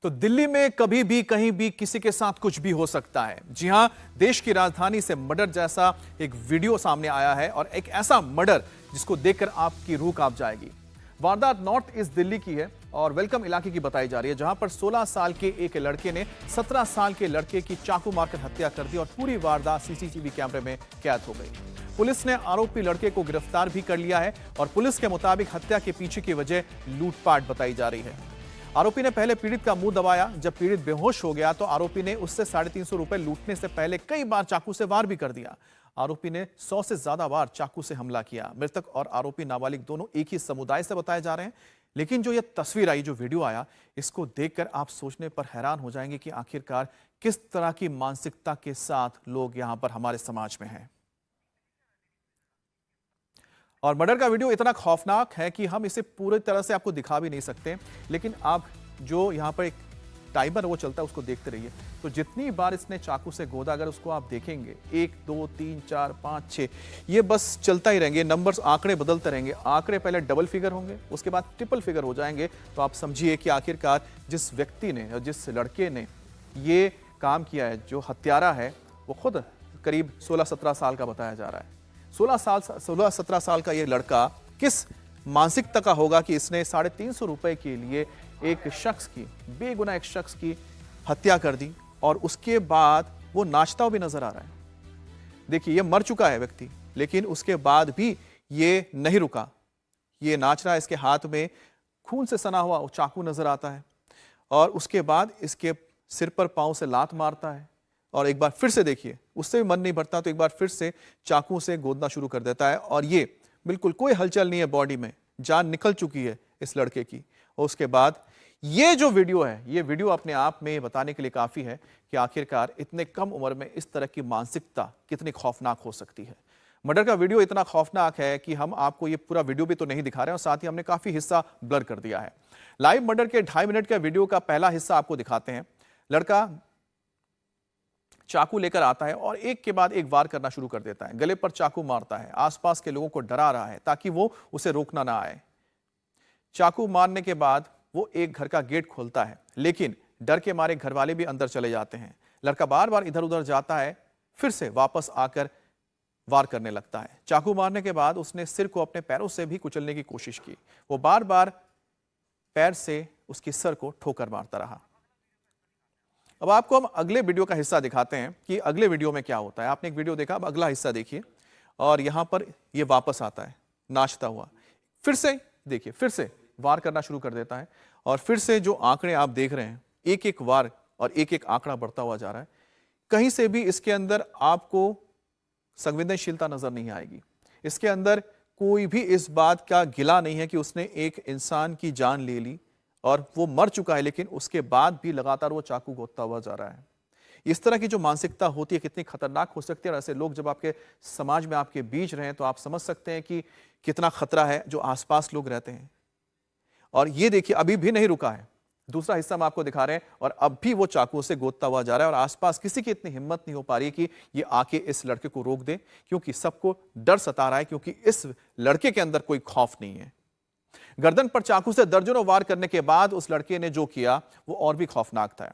तो दिल्ली में कभी भी कहीं भी किसी के साथ कुछ भी हो सकता है। जी हां, देश की राजधानी से मर्डर जैसा एक वीडियो सामने आया है और एक ऐसा मर्डर जिसको देखकर आपकी रूह कांप जाएगी। वारदात नॉर्थ ईस्ट दिल्ली की है और वेलकम इलाके की बताई जा रही है, जहां पर 16 साल के एक लड़के ने 17 साल के लड़के की चाकू मारकर हत्या कर दी और पूरी वारदात सीसीटीवी कैमरे में कैद हो गई। पुलिस ने आरोपी लड़के को गिरफ्तार भी कर लिया है और पुलिस के मुताबिक हत्या के पीछे की वजह लूटपाट बताई जा रही है। आरोपी ने पहले पीड़ित का मुंह दबाया। जब पीड़ित बेहोश हो गया तो आरोपी ने उससे 350 रुपए लूटने से पहले कई बार चाकू से वार भी कर दिया। आरोपी ने 100 से ज्यादा बार चाकू से हमला किया। मृतक और आरोपी नाबालिग दोनों एक ही समुदाय से बताए जा रहे हैं। लेकिन जो ये तस्वीर आई, जो वीडियो आया, इसको देखकर आप सोचने पर हैरान हो जाएंगे कि आखिरकार किस तरह की मानसिकता के साथ लोग यहां पर हमारे समाज में हैं। और मर्डर का वीडियो इतना खौफनाक है कि हम इसे पूरी तरह से आपको दिखा भी नहीं सकते, लेकिन आप जो यहां पर एक टाइमर वो चलता है उसको देखते रहिए। तो जितनी बार इसने चाकू से गोदा, अगर उसको आप देखेंगे 1 2 3 4 5 6, ये बस चलता ही रहेंगे। नंबर्स, आंकड़े बदलते रहेंगे। आंकड़े पहले डबल फिगर होंगे, उसके बाद ट्रिपल फिगर हो जाएंगे। तो आप समझिए कि आखिरकार जिस व्यक्ति ने और जिस लड़के ने ये काम किया है, जो हत्यारा है, वो खुद करीब 16-17 साल का बताया जा रहा है। 16-17 साल का ये लड़का किस मानसिकता का होगा कि इसने 350 रुपए के लिए एक शख्स की, बेगुनाह एक शख्स की हत्या कर दी और उसके बाद वो नाचता हुआ भी नजर आ रहा है। देखिए, ये मर चुका है व्यक्ति, लेकिन उसके बाद भी ये नहीं रुका। ये नाच रहा है, इसके हाथ में खून से सना हुआ चाकू नजर आता है और उसके बाद इसके सिर पर पांव से लात मारता है और एक बार फिर से देखिए, उससे भी मन नहीं भरता तो एक बार फिर से चाकू से गोदना शुरू कर देता है। और ये बिल्कुल कोई हलचल नहीं है बॉडी में, जान निकल चुकी है इस लड़के की। और उसके बाद ये जो वीडियो है, ये वीडियो अपने आप में बताने के लिए काफी है कि आखिरकार इतने कम उम्र में इस तरह की मानसिकता कितनी खौफनाक हो सकती है। मर्डर का वीडियो इतना खौफनाक है कि हम आपको ये पूरा वीडियो भी तो नहीं दिखा रहे हैं और साथ ही हमने काफी हिस्सा ब्लर कर दिया है। लाइव मर्डर के 2.5 मिनट का वीडियो का पहला हिस्सा आपको दिखाते हैं। लड़का चाकू लेकर आता है और एक के बाद एक वार करना शुरू कर देता है। गले पर चाकू मारता है, आसपास के लोगों को डरा रहा है ताकि वो उसे रोकना ना आए। चाकू मारने के बाद वो एक घर का गेट खोलता है, लेकिन डर के मारे घर वाले भी अंदर चले जाते हैं। लड़का बार बार इधर उधर जाता है, फिर से वापस आकर वार करने लगता है। चाकू मारने के बाद उसने सिर को अपने पैरों से भी कुचलने की कोशिश की। वो बार बार पैर से उसके सर को ठोकर मारता रहा। अब आपको हम अगले वीडियो का हिस्सा दिखाते हैं कि अगले वीडियो में क्या होता है। आपने एक वीडियो देखा, अब अगला हिस्सा देखिए। और यहां पर ये वापस आता है नाचता हुआ, फिर से देखिए, फिर से वार करना शुरू कर देता है और फिर से जो आंकड़े आप देख रहे हैं, एक एक वार और एक एक आंकड़ा बढ़ता हुआ जा रहा है। कहीं से भी इसके अंदर आपको संवेदनशीलता नजर नहीं आएगी। इसके अंदर कोई भी इस बात का गिला नहीं है कि उसने एक इंसान की जान ले ली और वो मर चुका है, लेकिन उसके बाद भी लगातार वो चाकू गोदता हुआ जा रहा है। इस तरह की जो मानसिकता होती है कितनी खतरनाक हो सकती है। और ऐसे लोग जब आपके समाज में, आपके बीच रहे तो आप समझ सकते हैं कि कितना खतरा है जो आसपास लोग रहते हैं। और ये देखिए, अभी भी नहीं रुका है। दूसरा हिस्सा हम आपको दिखा रहे हैं और अब भी वो चाकू से गोदता हुआ जा रहा है और आसपास किसी की इतनी हिम्मत नहीं हो पा रही कि ये आके इस लड़के को रोक दे, क्योंकि सबको डर सता रहा है, क्योंकि इस लड़के के अंदर कोई खौफ नहीं है। गर्दन पर चाकू से दर्जनों वार करने के बाद उस लड़के ने जो किया वो और भी खौफनाक था।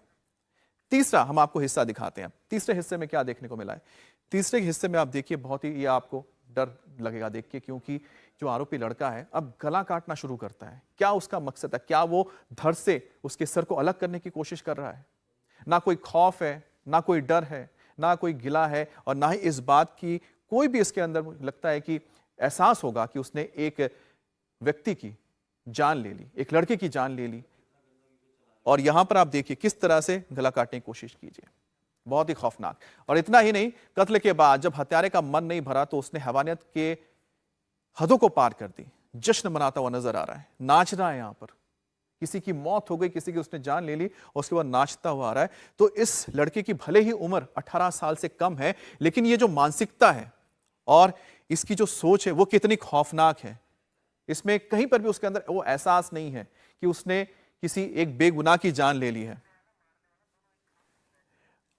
तीसरा हम आपको हिस्सा दिखाते हैं। तीसरे हिस्से में क्या देखने को मिला है? तीसरे हिस्से में आप देखिए, बहुत ही ये आपको डर लगेगा देख के, क्योंकि जो आरोपी लड़का है अब गला काटना शुरू करता है। क्या उसका मकसद है? क्या वो धड़ से उसके सर को अलग करने की कोशिश कर रहा है? ना कोई खौफ है, ना कोई डर है, ना कोई गिला है और ना ही इस बात की कोई भी इसके अंदर लगता है कि एहसास होगा कि उसने एक व्यक्ति की जान ले ली, एक लड़के की जान ले ली। और यहां पर आप देखिए किस तरह से गला काटने की कोशिश कीजिए। बहुत ही खौफनाक। और इतना ही नहीं, कत्ल के बाद जब हत्यारे का मन नहीं भरा तो उसने हैवानियत के हदों को पार कर दी। जश्न मनाता हुआ नजर आ रहा है, नाच रहा है। यहां पर किसी की मौत हो गई, किसी की उसने जान ले ली और उसके बाद नाचता हुआ आ रहा है। तो इस लड़के की भले ही उम्र 18 साल से कम है, लेकिन ये जो मानसिकता है और इसकी जो सोच है वो कितनी खौफनाक है। इसमें कहीं पर भी उसके अंदर वो एहसास नहीं है कि उसने किसी एक बेगुनाह की जान ले ली है।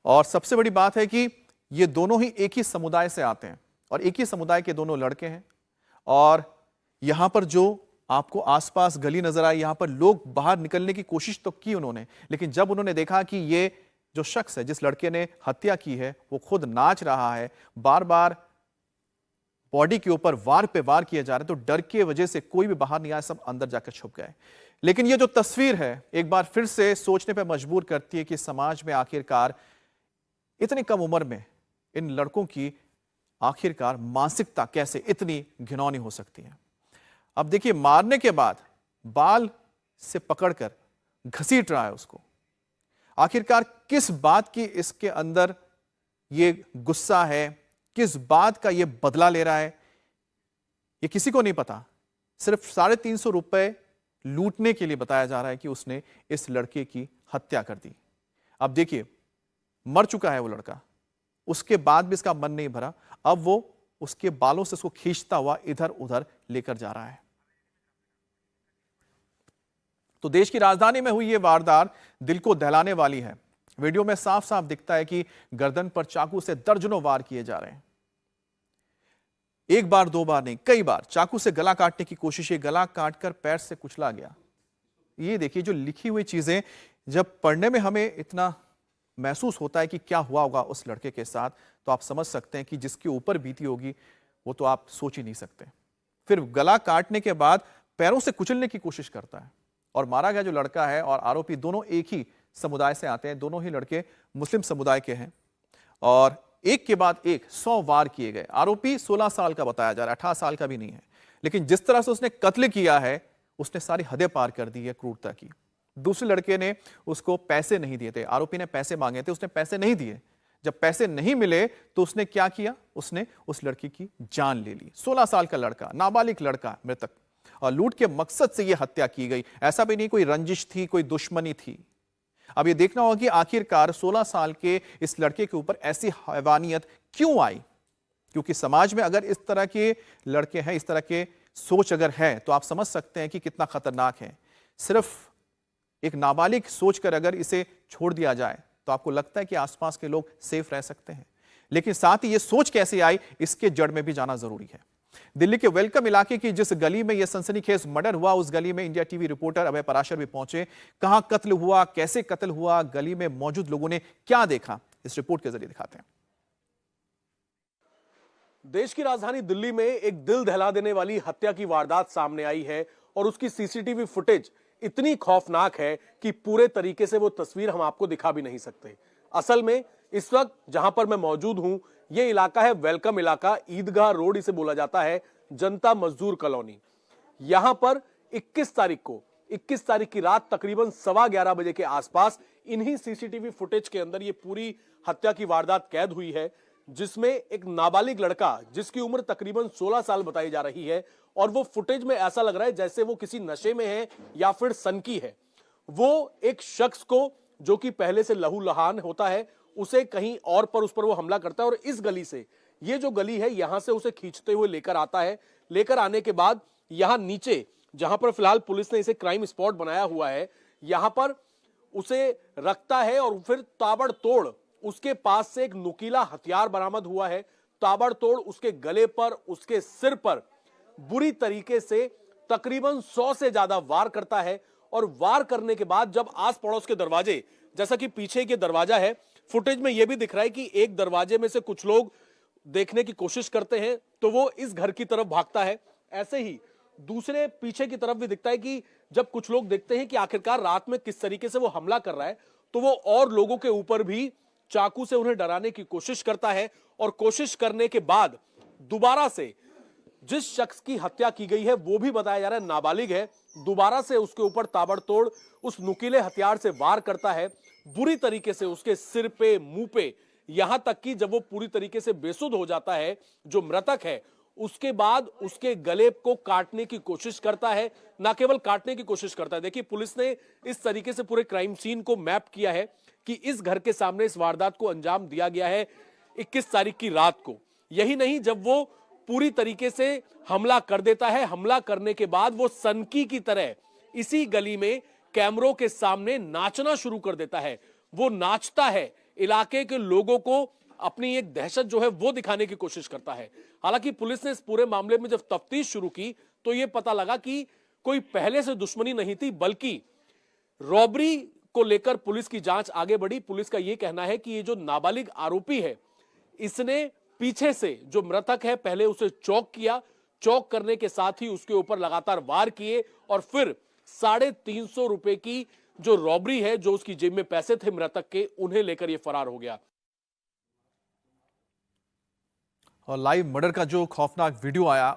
और सबसे बड़ी बात है कि ये दोनों ही एक ही समुदाय से आते हैं और एक ही समुदाय के दोनों लड़के हैं। और यहां पर जो आपको आसपास गली नजर आई, यहां पर लोग बाहर निकलने की कोशिश तो की उन्होंने, लेकिन जब उन्होंने देखा कि ये जो शख्स है, जिस लड़के ने हत्या की है, वो खुद नाच रहा है, बार बार बॉडी के ऊपर वार पे वार किए जा रहे, तो डर की वजह से कोई भी बाहर नहीं आया, सब अंदर जाकर छुप गए। लेकिन ये जो तस्वीर है एक बार फिर से सोचने पे मजबूर करती है कि समाज में आखिरकार इतनी कम उम्र में इन लड़कों की आखिरकार मानसिकता कैसे इतनी घिनौनी हो सकती है। अब देखिए, मारने के बाद बाल से पकड़कर घसीट रहा है उसको। आखिरकार किस बात की इसके अंदर ये गुस्सा है, किस बात का ये बदला ले रहा है, ये किसी को नहीं पता। सिर्फ 350 रुपए लूटने के लिए बताया जा रहा है कि उसने इस लड़के की हत्या कर दी। अब देखिए, मर चुका है वो लड़का, उसके बाद भी इसका मन नहीं भरा। अब वो उसके बालों से उसको खींचता हुआ इधर उधर लेकर जा रहा है। तो देश की राजधानी में हुई ये वारदात दिल को दहलाने वाली है। वीडियो में साफ साफ दिखता है कि गर्दन पर चाकू से दर्जनों वार किए जा रहे हैं। एक बार दो बार नहीं, कई बार चाकू से गला काटने की कोशिश, ये गला काटकर पैर से कुचला गया। ये देखिए, जो लिखी हुई चीजें जब पढ़ने में हमें इतना महसूस होता है कि क्या हुआ होगा उस लड़के के साथ, तो आप समझ सकते हैं कि जिसके ऊपर बीती होगी वो तो आप सोच ही नहीं सकते। फिर गला काटने के बाद पैरों से कुचलने की कोशिश करता है। और मारा गया जो लड़का है और आरोपी दोनों एक ही समुदाय से आते हैं, दोनों ही लड़के मुस्लिम समुदाय के हैं और एक के बाद एक 100 वार किए गए। आरोपी 16 साल का बताया जा रहा है, 18 साल का भी नहीं है। लेकिन जिस तरह से उसने कत्ल किया है, उसने सारी हदें पार कर दी है क्रूरता की। दूसरे लड़के ने उसको पैसे नहीं दिए थे, आरोपी ने पैसे मांगे थे, उसने पैसे नहीं दिए। जब पैसे नहीं मिले तो उसने क्या किया, उसने उस लड़की की जान ले ली। 16 साल का लड़का, नाबालिग लड़का, मृतक, और लूट के मकसद से यह हत्या की गई। ऐसा भी नहीं कोई रंजिश थी, कोई दुश्मनी थी। अब यह देखना होगा कि आखिरकार 16 साल के इस लड़के के ऊपर ऐसी हैवानियत क्यों आई, क्योंकि समाज में अगर इस तरह के लड़के हैं, इस तरह के सोच अगर है, तो आप समझ सकते हैं कि कितना खतरनाक है। सिर्फ एक नाबालिग सोचकर अगर इसे छोड़ दिया जाए तो आपको लगता है कि आसपास के लोग सेफ रह सकते हैं, लेकिन साथ ही ये सोच कैसे आई, इसके जड़ में भी जाना जरूरी है। दिल्ली के वेलकम इलाके की जिस गली में यह सनसनीखेज मर्डर हुआ, उस गली में इंडिया टीवी रिपोर्टर अभय पराशर भी पहुंचे। कहां कत्ल हुआ, कैसे कत्ल हुआ, गली में मौजूद लोगों ने क्या देखा, इस रिपोर्ट के जरिए दिखाते हैं। देश की राजधानी दिल्ली में एक दिल दहला देने वाली हत्या की वारदात सामने आई है और उसकी सीसीटीवी फुटेज इतनी खौफनाक है कि पूरे तरीके से वो तस्वीर हम आपको दिखा भी नहीं सकते। असल में इस वक्त जहां पर मैं मौजूद हूं, ये इलाका है वेलकम इलाका, ईदगाह रोड इसे बोला जाता है, जनता मजदूर कॉलोनी। यहां पर 21 तारीख की रात तकरीबन 11:15 बजे के आसपास इन्हीं सीसीटीवी फुटेज के अंदर ये पूरी हत्या की वारदात कैद हुई है, जिसमें एक नाबालिग लड़का जिसकी उम्र तकरीबन 16 साल बताई जा रही है, और वो फुटेज में ऐसा लग रहा है जैसे वो किसी नशे में है या फिर सनकी है। वो एक शख्स को, जो कि पहले से लहूलुहान होता है, उसे कहीं और पर उस पर वो हमला करता है और इस गली से, ये जो गली है, यहां से उसे खींचते हुए लेकर आता है। लेकर आने के बाद यहां नीचे, जहां पर फिलहाल पुलिस ने इसे क्राइम स्पॉट बनाया हुआ है, यहां पर उसे रखता है और फिर ताबड़तोड़ उसके पास से एक नुकीला हथियार बरामद हुआ है। ताबड़तोड़ उसके गले पर, उसके सिर पर बुरी तरीके से तकरीबन 100 से ज्यादा वार करता है। और वार करने के बाद जब आस पड़ोस के दरवाजे, जैसा कि पीछे के दरवाजा है, फुटेज में यह भी दिख रहा है कि एक दरवाजे में से कुछ लोग देखने की कोशिश करते हैं तो वो इस घर की तरफ भागता है। ऐसे ही दूसरे पीछे की तरफ भी दिखता है कि जब कुछ लोग देखते हैं कि आखिरकार रात में किस तरीके से वो हमला कर रहा है, तो वो और लोगों के ऊपर भी चाकू से उन्हें डराने की कोशिश करता है। और कोशिश करने के बाद दोबारा से जिस शख्स की हत्या की गई है, वो भी बताया जा रहा है नाबालिग है, दोबारा से उसके ऊपर ताबड़तोड़ उस नुकीले हथियार से वार करता है, बुरी तरीके से उसके सिर पे, मुंह पे, यहां तक कि जब वो पूरी तरीके से बेसुध हो जाता है जो मृतक है, उसके बाद उसके गले को काटने की कोशिश करता है। ना केवल काटने की कोशिश करता है, देखिए पुलिस ने इस तरीके से पूरे क्राइम सीन को मैप किया है कि इस घर के सामने इस वारदात को अंजाम दिया गया है 21 तारीख की रात को। यही नहीं, जब वो पूरी तरीके से हमला कर देता है, हमला करने के बाद वो सनकी की तरह इसी गली में कैमरों के सामने नाचना शुरू कर देता है। वो नाचता है, इलाके के लोगों को अपनी एक दहशत जो है वो दिखाने की कोशिश करता है। हालांकि पुलिस ने इस पूरे मामले में जब तफ्तीश शुरू की तो यह पता लगा कि कोई पहले से दुश्मनी नहीं थी, बल्कि रॉबरी को लेकर पुलिस की जांच आगे बढ़ी। पुलिस का यह कहना है कि ये जो नाबालिग आरोपी है, इसने पीछे से जो मृतक है पहले उसे चौक किया, चौक करने के साथ ही उसके ऊपर लगातार वार किए और फिर 350 रुपए की जो रॉबरी है, जो उसकी जेब में पैसे थे मृतक के, उन्हें लेकर यह फरार हो गया। और लाइव मर्डर का जो खौफनाक वीडियो आया,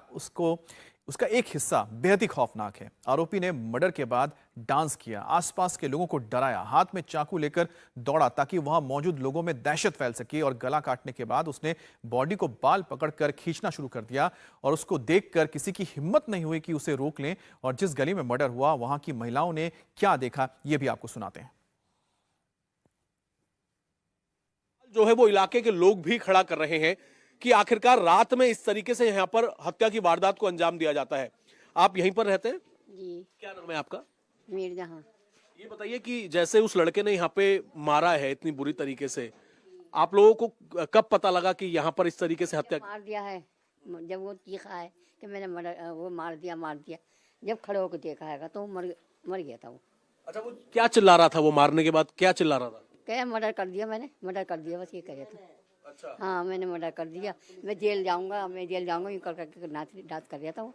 उसका एक हिस्सा बेहद ही खौफनाक है। आरोपी ने मर्डर के बाद डांस किया, आसपास के लोगों को डराया, हाथ में चाकू लेकर दौड़ा ताकि वहां मौजूद लोगों में दहशत फैल सके, और गला काटने के बाद उसने बॉडी को बाल पकड़कर खींचना शुरू कर दिया और उसको देखकर किसी की हिम्मत नहीं हुई कि उसे रोक लें। और जिस गली में मर्डर हुआ वहां की महिलाओं ने क्या देखा, यह भी आपको सुनाते हैं। जो है वो इलाके के लोग भी खड़ा कर रहे हैं कि आखिरकार रात में इस तरीके से यहाँ पर हत्या की वारदात को अंजाम दिया जाता है। आप यहीं पर रहते हैं जी? क्या नाम है आपका? मीरजहां। ये बताइए कि जैसे उस लड़के ने यहाँ पे मारा है इतनी बुरी तरीके से, आप लोगों को कब पता लगा कि यहाँ पर इस तरीके से हत्या? मार दिया है जब वो चीखा है कि मैंने वो मार दिया। जब खड़े होकर देखा है तो मर गया था वो। अच्छा, वो क्या चिल्ला रहा था? वो मारने के बाद क्या चिल्ला रहा था? क्या मर्डर कर दिया, मैंने मर्डर कर दिया, बस ये कह रहा था। अच्छा, हाँ, मैंने मर्डर कर दिया, मैं जेल जाऊंगा यूं करके डांस कर रहा था वो।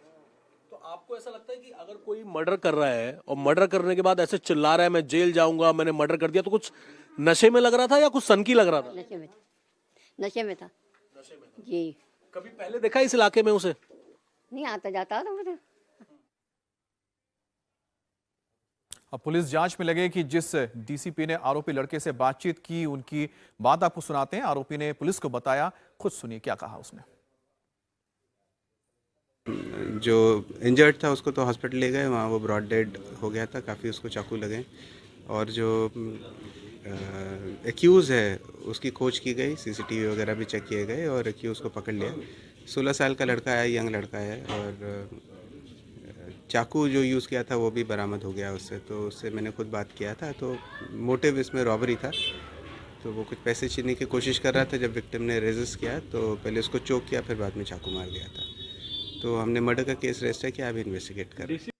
तो आपको ऐसा लगता है कि अगर कोई मर्डर कर रहा है और मर्डर करने के बाद ऐसे चिल्ला रहा है मैं जेल जाऊंगा, मैंने मर्डर कर दिया, तो कुछ नशे में लग रहा था या कुछ सनकी लग रहा था? नशे में था जी। कभी पहले देखा इस इलाके में उसे? नहीं, आता जाता था मुझे। अब पुलिस जांच में लगे कि जिस डीसीपी ने आरोपी लड़के से बातचीत की, उनकी बात आपको सुनाते हैं। आरोपी ने पुलिस को बताया, खुद सुनिए क्या कहा उसने। जो इंजर्ड था उसको तो हॉस्पिटल ले गए, वहाँ वो ब्रॉड डेड हो गया था, काफ़ी उसको चाकू लगे। और जो एक्यूज़ है उसकी खोज की गई, सीसीटीवी वगैरह भी चेक किए गए और एक्यूज़ को पकड़ लिया। 16 साल का लड़का है, यंग लड़का है, और चाकू जो यूज़ किया था वो भी बरामद हो गया उससे। तो उससे मैंने खुद बात किया था, तो मोटिव इसमें रॉबरी था। तो वो कुछ पैसे छीनने की कोशिश कर रहा था। जब विक्टिम ने रेजिस्ट किया तो पहले उसको चोक किया, फिर बाद में चाकू मार दिया था। तो हमने मर्डर का केस रजिस्टर किया, अभी इन्वेस्टिगेट कर रहे हैं।